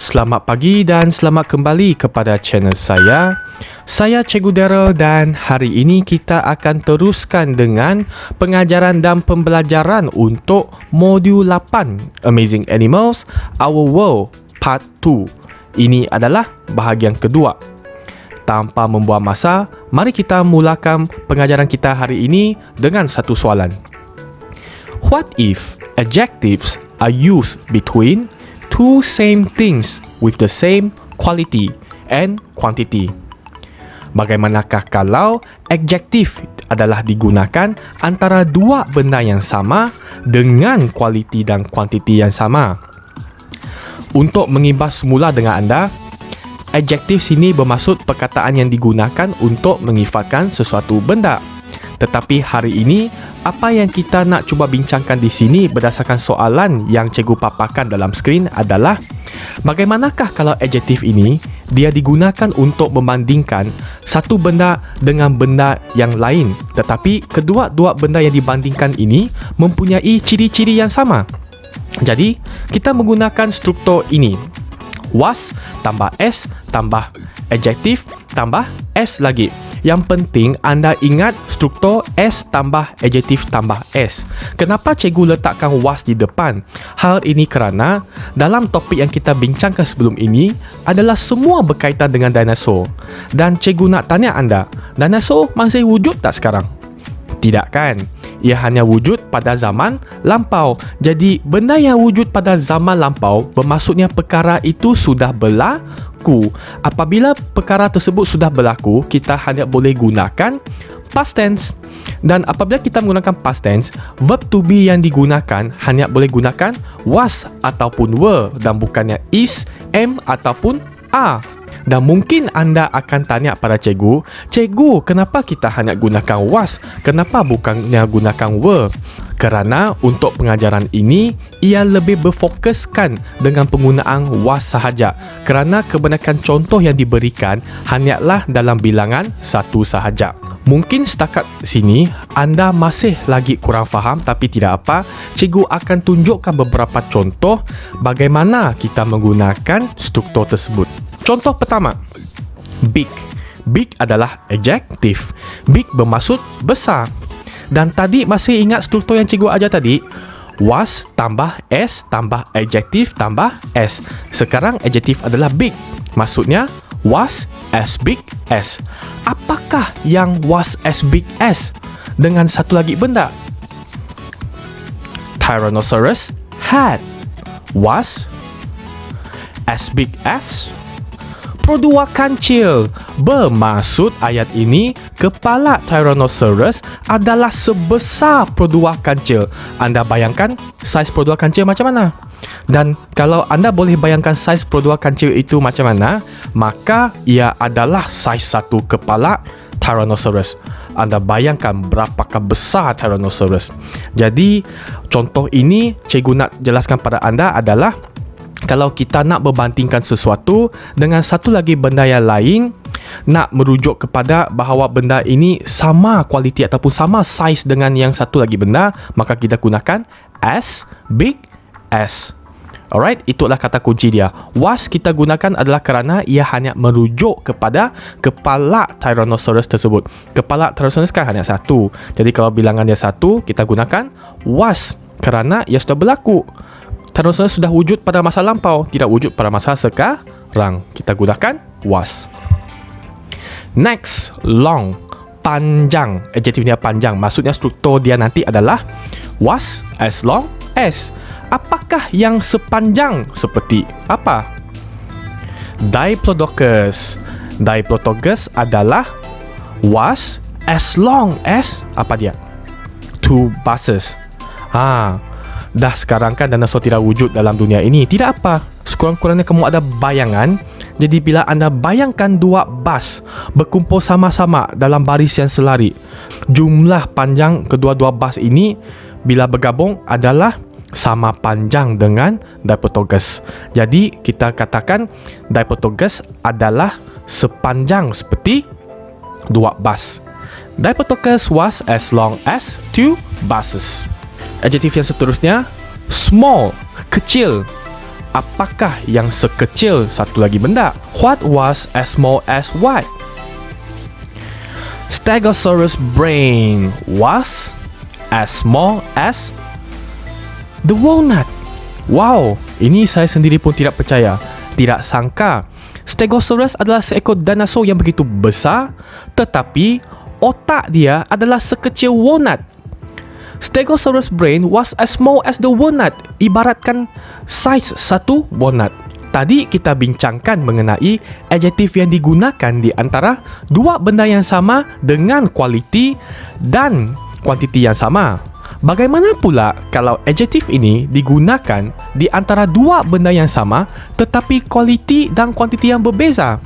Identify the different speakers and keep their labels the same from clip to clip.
Speaker 1: Selamat pagi dan selamat kembali kepada channel saya. Saya Cikgu Daryl dan hari ini kita akan teruskan dengan pengajaran dan pembelajaran untuk modul 8 Amazing Animals Our World Part 2. Ini adalah bahagian kedua. Tanpa membuang masa, mari kita mulakan pengajaran kita hari ini dengan satu soalan. What if adjectives are used between two same things with the same quality and quantity? Bagaimanakah kalau adjektif adalah digunakan antara dua benda yang sama dengan kualiti dan kuantiti yang sama? Untuk mengibas semula dengan anda, adjektif sini bermaksud perkataan yang digunakan untuk mengifatkan sesuatu benda. Tetapi hari ini, apa yang kita nak cuba bincangkan di sini berdasarkan soalan yang cikgu paparkan dalam skrin adalah bagaimanakah kalau adjektif ini dia digunakan untuk membandingkan satu benda dengan benda yang lain, tetapi kedua-dua benda yang dibandingkan ini mempunyai ciri-ciri yang sama. Jadi, kita menggunakan struktur ini. Was tambah S tambah adjektif tambah S lagi. Yang penting anda ingat struktur S tambah adjektif tambah S. Kenapa cikgu letakkan was di depan? Hal ini kerana dalam topik yang kita bincangkan sebelum ini adalah semua berkaitan dengan dinosaur. Dan cikgu nak tanya anda, dinosaur masih wujud tak sekarang? Tidak kan? Ia hanya wujud pada zaman lampau. Jadi benda yang wujud pada zaman lampau bermaksudnya perkara itu sudah berlaku. Apabila perkara tersebut sudah berlaku, kita hanya boleh gunakan past tense. Dan apabila kita menggunakan past tense, verb to be yang digunakan hanya boleh gunakan was ataupun were dan bukannya is, am ataupun are. Dan mungkin anda akan tanya pada cikgu, kenapa kita hanya gunakan was? Kenapa bukannya gunakan were? Kerana untuk pengajaran ini, ia lebih berfokuskan dengan penggunaan was sahaja. Kerana kebanyakan contoh yang diberikan hanyalah dalam bilangan satu sahaja. Mungkin setakat sini anda masih lagi kurang faham, tapi tidak apa. Cikgu akan tunjukkan beberapa contoh bagaimana kita menggunakan struktur tersebut. Contoh pertama, big. Big adalah adjektif. Big bermaksud besar. Dan tadi masih ingat struktur yang cikgu ajar tadi? Was tambah S tambah adjektif tambah S. Sekarang adjektif adalah big. Maksudnya was as big as. Apakah yang was as big as dengan satu lagi benda? Tyrannosaurus had was as big as. Produa kancil. Bermaksud ayat ini, kepala Tyrannosaurus adalah sebesar produa kancil. Anda bayangkan saiz produa kancil macam mana? Dan kalau anda boleh bayangkan saiz produa kancil itu macam mana, maka ia adalah saiz satu kepala Tyrannosaurus. Anda bayangkan berapakah besar Tyrannosaurus. Jadi, contoh ini cikgu nak jelaskan pada anda adalah kalau kita nak berbandingkan sesuatu dengan satu lagi benda yang lain, nak merujuk kepada bahawa benda ini sama kualiti ataupun sama saiz dengan yang satu lagi benda, maka kita gunakan as big as. Alright, itulah kata kunci dia. Was kita gunakan adalah kerana ia hanya merujuk kepada kepala Tyrannosaurus tersebut. Kepala Tyrannosaurus kan hanya satu. Jadi kalau bilangan dia satu, kita gunakan was kerana ia sudah berlaku. Tyrannosaurus sudah wujud pada masa lampau, tidak wujud pada masa sekarang. Kita gunakan was. Next, long. Panjang. Adjektifnya panjang. Maksudnya struktur dia nanti adalah was as long as. Apakah yang sepanjang seperti apa? Diplodocus. Diplodocus adalah was as long as apa dia? Two buses. Dah sekarang kan dinosaur tidak wujud dalam dunia ini. Tidak apa, sekurang-kurangnya kamu ada bayangan. Jadi bila anda bayangkan dua bas berkumpul sama-sama dalam baris yang selari, jumlah panjang kedua-dua bas ini bila bergabung adalah sama panjang dengan Diplodocus. Jadi kita katakan Diplodocus adalah sepanjang seperti dua bas. Diplodocus was as long as two buses. Adjektif yang seterusnya, small, kecil. apakah yang sekecil satu lagi benda? What was as small as what? Stegosaurus brain was as small as the walnut. Wow, ini saya sendiri pun tidak percaya. Tidak sangka Stegosaurus adalah seekor dinosaur yang begitu besar, tetapi otak dia adalah sekecil walnut. Stegosaurus brain was as small as the walnut, ibaratkan saiz satu walnut. Tadi kita bincangkan mengenai adjektif yang digunakan di antara dua benda yang sama dengan kualiti dan kuantiti yang sama. Bagaimana pula kalau adjektif ini digunakan di antara dua benda yang sama tetapi kualiti dan kuantiti yang berbeza?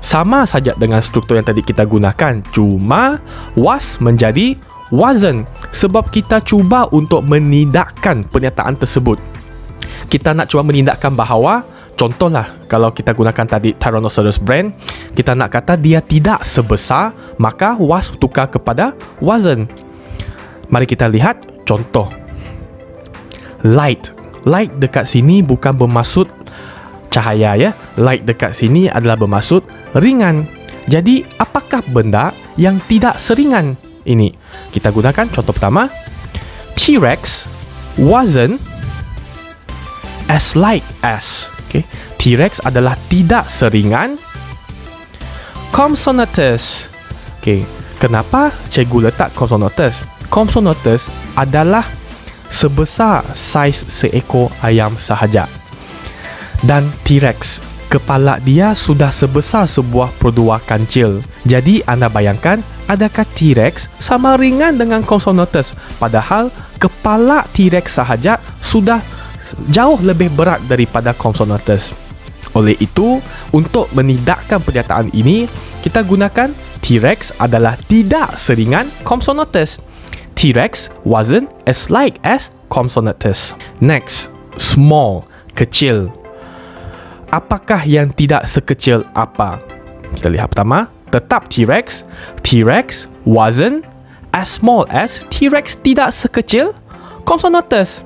Speaker 1: Sama saja dengan struktur yang tadi kita gunakan, cuma was menjadi wasn't sebab kita cuba untuk menidakkan pernyataan tersebut. Kita nak cuba menidakkan bahawa, contohlah kalau kita gunakan tadi Tyrannosaurus brain, kita nak kata dia tidak sebesar, maka was tukar kepada wasn't. Mari kita lihat contoh. Light. Light dekat sini bukan bermaksud cahaya ya. Light dekat sini adalah bermaksud ringan. Jadi apakah benda yang tidak seringan ini? Kita gunakan contoh pertama. T-Rex wasn't as light as. Okay. T-Rex adalah tidak seringan Compsognathus. Okay. Kenapa cikgu letak Compsognathus? Compsognathus adalah sebesar saiz seekor ayam sahaja. Dan T-Rex, kepala dia sudah sebesar sebuah perdua kancil. Jadi anda bayangkan, adakah T-Rex sama ringan dengan Compsognathus? Padahal kepala T-Rex sahaja sudah jauh lebih berat daripada Compsognathus. Oleh itu, untuk menidakkan pernyataan ini, kita gunakan T-Rex adalah tidak seringan Compsognathus. T-Rex wasn't as light as Compsognathus. Next, small, kecil. Apakah yang tidak sekecil apa? Kita lihat pertama, tetap T-Rex. T-Rex wasn't as small as. T-Rex tidak sekecil Compsognathus.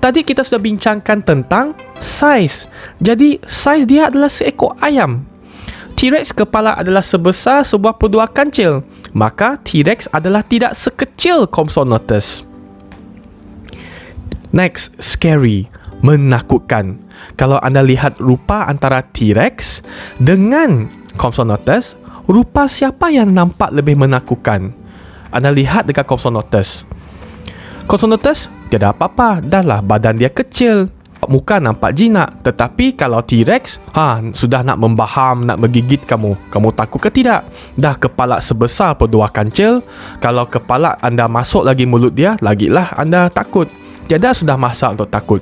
Speaker 1: Tadi kita sudah bincangkan tentang saiz. Jadi, saiz dia adalah seekor ayam. T-Rex kepala adalah sebesar sebuah perdua kancil. Maka T-Rex adalah tidak sekecil Compsognathus. Next, scary, menakutkan. Kalau anda lihat rupa antara T-Rex dengan Compsognathus, rupa siapa yang nampak lebih menakutkan? Anda lihat dekat Compsognathus. Compsognathus tiada apa-apa, dahlah badan dia kecil, muka nampak jinak. Tetapi kalau T-Rex, sudah nak membaham, nak menggigit kamu. Kamu takut ke tidak? Dah kepala sebesar perdua kancil. Kalau kepala anda masuk lagi mulut dia, lagilah anda takut. Tiada sudah masa untuk takut.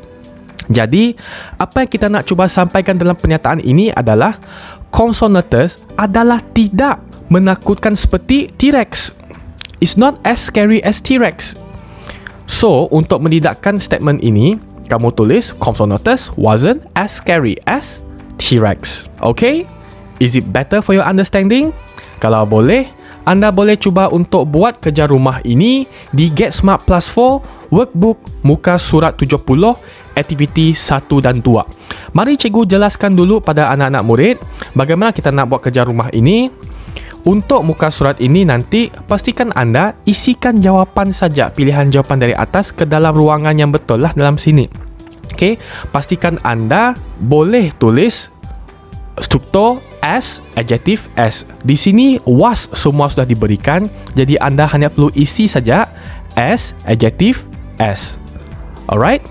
Speaker 1: Jadi, apa yang kita nak cuba sampaikan dalam pernyataan ini adalah Compsognathus adalah tidak menakutkan seperti T-Rex. It's not as scary as T-Rex. So, untuk menidakkan statement ini, kamu tulis Compsognathus wasn't as scary as T-Rex. Okay? Is it better for your understanding? Kalau boleh, anda boleh cuba untuk buat kerja rumah ini di Get Smart Plus 4 Workbook muka surat 70 aktiviti 1 dan 2. Mari cikgu jelaskan dulu pada anak-anak murid bagaimana kita nak buat kerja rumah ini. Untuk muka surat ini nanti pastikan anda isikan jawapan saja, pilihan jawapan dari atas ke dalam ruangan yang betul lah dalam sini. Okey, pastikan anda boleh tulis struktur as, adjektif as. Di sini was semua sudah diberikan, jadi anda hanya perlu isi saja as, adjektif as. Alright?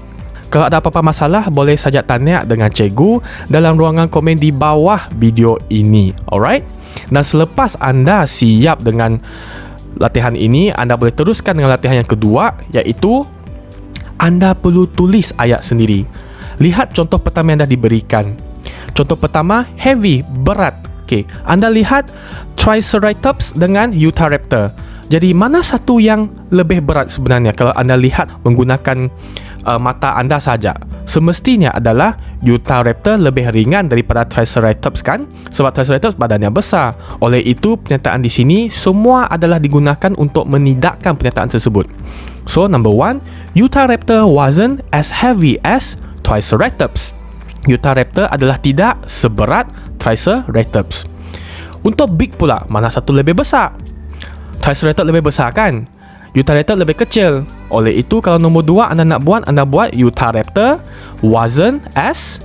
Speaker 1: Kalau ada apa-apa masalah, boleh saja tanya dengan cikgu dalam ruangan komen di bawah video ini. Alright? Dan selepas anda siap dengan latihan ini, anda boleh teruskan dengan latihan yang kedua, iaitu anda perlu tulis ayat sendiri. Lihat contoh pertama yang dah diberikan. Contoh pertama, heavy, berat. Okay. Anda lihat Triceratops dengan Utahraptor. Jadi mana satu yang lebih berat sebenarnya kalau anda lihat menggunakan mata anda saja? Semestinya adalah Utahraptor lebih ringan daripada Triceratops kan? Sebab Triceratops badannya besar. Oleh itu pernyataan di sini semua adalah digunakan untuk menidakkan pernyataan tersebut. So number 1, Utahraptor wasn't as heavy as Triceratops. Utahraptor adalah tidak seberat Triceratops. Untuk big pula, mana satu lebih besar? Triceratops lebih besar kan? Utahraptor lebih kecil. Oleh itu, kalau nombor 2 anda nak buat, anda buat Utahraptor wasn't as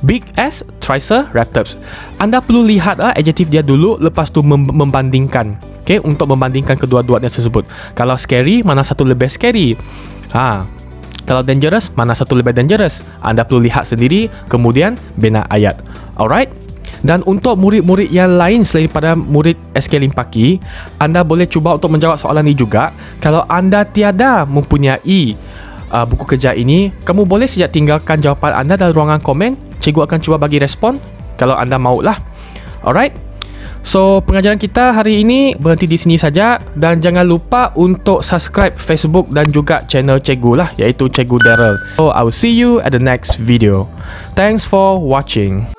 Speaker 1: big as Triceratops. Anda perlu lihat adjektif dia dulu, lepas tu membandingkan. Okay, untuk membandingkan kedua-duanya tersebut. Kalau scary, mana satu lebih scary? Kalau dangerous, mana satu lebih dangerous? Anda perlu lihat sendiri, kemudian bina ayat. Alright? Dan untuk murid-murid yang lain selain pada murid SK Limpaki, anda boleh cuba untuk menjawab soalan ini juga. Kalau anda tiada mempunyai buku kerja ini, kamu boleh saja tinggalkan jawapan anda dalam ruangan komen. Cikgu akan cuba bagi respon kalau anda maulah. Alright? So, pengajaran kita hari ini berhenti di sini saja. Dan jangan lupa untuk subscribe Facebook dan juga channel Cikgu lah, iaitu Cikgu Daryl. So, I will see you at the next video. Thanks for watching.